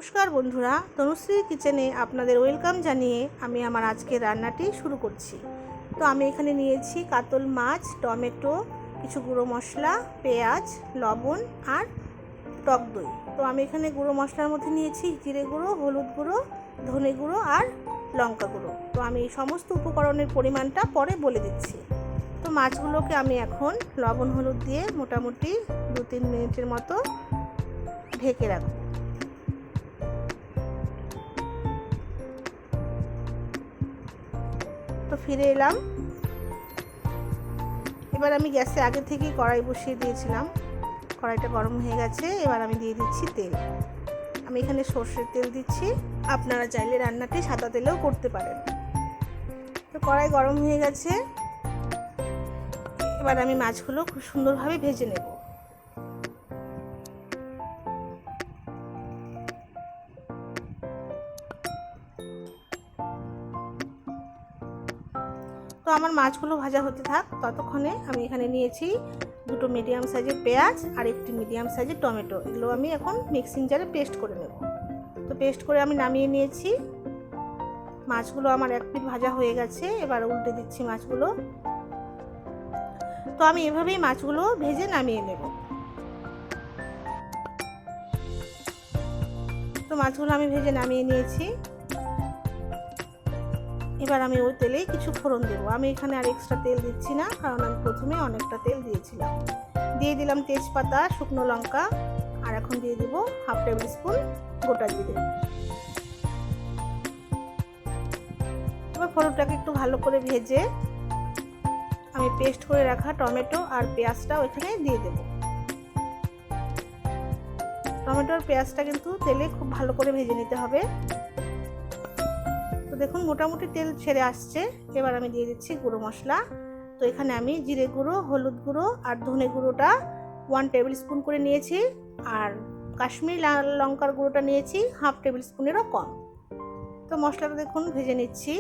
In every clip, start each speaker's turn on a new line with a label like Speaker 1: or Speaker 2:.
Speaker 1: নমস্কার বন্ধুরা, তনুশ্রী কিচেনে আপনাদের ওয়েলকাম জানিয়ে আমি আমার আজকের রান্নাটি শুরু করছি। তো আমি এখানে নিয়েছি কাতল মাছ, টমেটো, কিছু গুঁড়ো মশলা, পেঁয়াজ, লবণ আর টক দই। তো আমি এখানে গুঁড়ো মশলার মধ্যে নিয়েছি জিরে গুঁড়ো, হলুদ গুঁড়ো, ধনে গুঁড়ো আর লঙ্কা গুঁড়ো। তো আমি এই সমস্ত উপকরণের পরিমাণটা পরে বলে দিচ্ছি। তো মাছগুলোকে আমি এখন লবণ হলুদ দিয়ে মোটামুটি 2-3 মিনিটের মতো ঢেকে রাখবো। তো ফিরে এলাম। এবার আমি গ্যাসে আগে থেকেই কড়াই বসিয়ে দিয়েছিলাম, কড়াইটা গরম হয়ে গেছে। এবার আমি দিয়ে দিচ্ছি তেল। আমি এখানে সর্ষের তেল দিচ্ছি, আপনারা চাইলে রান্নাটি সাদা তেলেও করতে পারেন। তো কড়াই গরম হয়ে গেছে, এবার আমি মাছগুলো খুব সুন্দরভাবে ভেজে নেব। তো আমার মাছগুলো ভাজা হতে থাক, ততক্ষণে আমি এখানে নিয়েছি 2 মিডিয়াম সাইজের পেঁয়াজ আর 1 মিডিয়াম সাইজের টমেটো। এগুলো আমি এখন মিক্সিং জারে পেস্ট করে নেব। তো পেস্ট করে আমি নামিয়ে নিয়েছি। মাছগুলো আমার এক পিঠ ভাজা হয়ে গেছে, এবার উল্টে দিচ্ছি মাছগুলো। তো আমি এভাবেই মাছগুলো ভেজে নামিয়ে নেব। তো মাছগুলো আমি ভেজে নামিয়ে নিয়েছি। এবার আমি ওই তেলেই কিছু ফোড়ন দেবো। আমি এখানে আর এক্সট্রা তেল দিচ্ছি না, কারণ আমি প্রথমে অনেকটা তেল দিয়েছিলাম। দিয়ে দিলাম তেজপাতা, শুকনো লঙ্কা আর এখন দিয়ে দেবো 1/2 টেবিল স্পুন গোটা জিরে। এবার ফোড়নটাকে একটু ভালো করে ভেজে আমি পেস্ট করে রাখা টমেটো আর পেঁয়াজটাও এখানে দিয়ে দেবো। টমেটো আর পেঁয়াজটা কিন্তু তেলে খুব ভালো করে ভেজে নিতে হবে। দেখুন মোটামুটি তেল ছেড়ে আসছে। এবার আমি দিয়ে দিচ্ছি গুঁড়ো মশলা। তো এখানে আমি জিরে গুঁড়ো, হলুদ গুঁড়ো আর ধনে গুঁড়োটা 1 টেবিল স্পুন করে নিয়েছি, আর কাশ্মীরি লাল লঙ্কার গুঁড়োটা নিয়েছি 1/2 টেবিল স্পুনেরও কম। তো মশলাটা দেখুন ভেজে নিচ্ছি।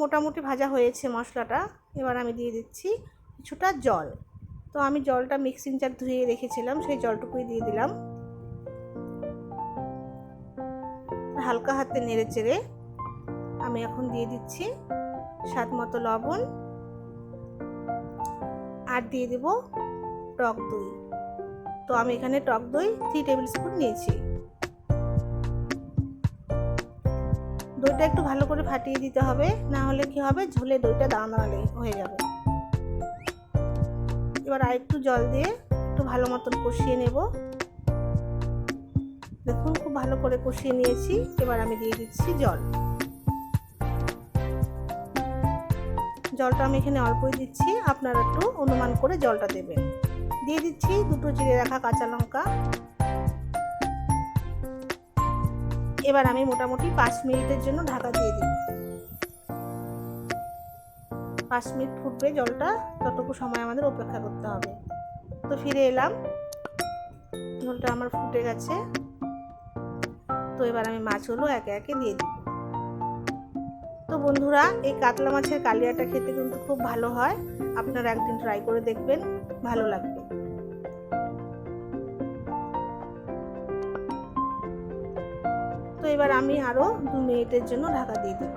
Speaker 1: মোটামুটি ভাজা হয়েছে মশলাটা। এবার আমি দিয়ে দিচ্ছি কিছুটা জল। তো আমি জলটা মিক্সিং জার ধুয়ে রেখেছিলাম, সেই জলটুকুই দিয়ে দিলাম। হালকা হাতে নেড়ে চেড়ে আমি এখন দিয়ে দিচ্ছি স্বাদ মতো লবণ আর দিয়ে দেব টক দই। তো আমি এখানে টক দই 3 টেবিল স্পুন নিয়েছি। দইটা একটু ভালো করে ফাটিয়ে দিতে হবে, না হলে কি হবে, ঝোলে দইটা দানা হয়ে যাবে। এবার আর একটু জল দিয়ে একটু ভালো মতন কষিয়ে নেব। দেখুন খুব ভালো করে কষিয়ে নিয়েছি। এবার আমি দিয়ে দিচ্ছি জল। জলটা আমি এখানে অল্পই দিচ্ছি, আপনারা একটু অনুমান করে জলটা দেবেন। দিয়ে দিচ্ছি 2 চিড়ে রাখা কাঁচা লঙ্কা। এবার আমি মোটামুটি 5 মিনিটের জন্য ঢাকা দিয়ে দিই। 5 মিনিট ফুটবে জলটা, ততটুকু সময় আমাদের অপেক্ষা করতে হবে। তো ফিরে এলাম, ঝোলটা আমার ফুটে গেছে। তো এবার আমি মাছগুলো একে একে দিয়ে দিব। তো বন্ধুরা, এই কাতলা মাছের কালিয়াটা খেতে কিন্তু খুব ভালো হয়। আপনারা একদিন ট্রাই করে দেখবেন, ভালো লাগবে। তো এবার আমি আরো 2 মিনিটের জন্য ঢাকা দিয়ে দেব।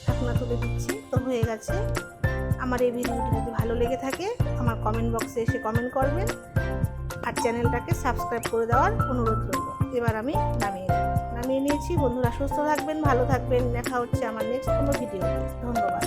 Speaker 1: ঢাকনা তুলে দিচ্ছি। তো হয়ে গেছে। আমার এই ভিডিওটি যদি ভালো লেগে থাকে আমার কমেন্ট বক্সে এসে কমেন্ট করবেন আর চ্যানেলটাকে সাবস্ক্রাইব করে দেওয়ার অনুরোধ রইল। এবার আমি নামিয়ে নিয়েছি। বন্ধুরা সুস্থ থাকবেন, ভালো থাকবেন। দেখা হচ্ছে আমার নেক্সট কোনো ভিডিওতে। ধন্যবাদ।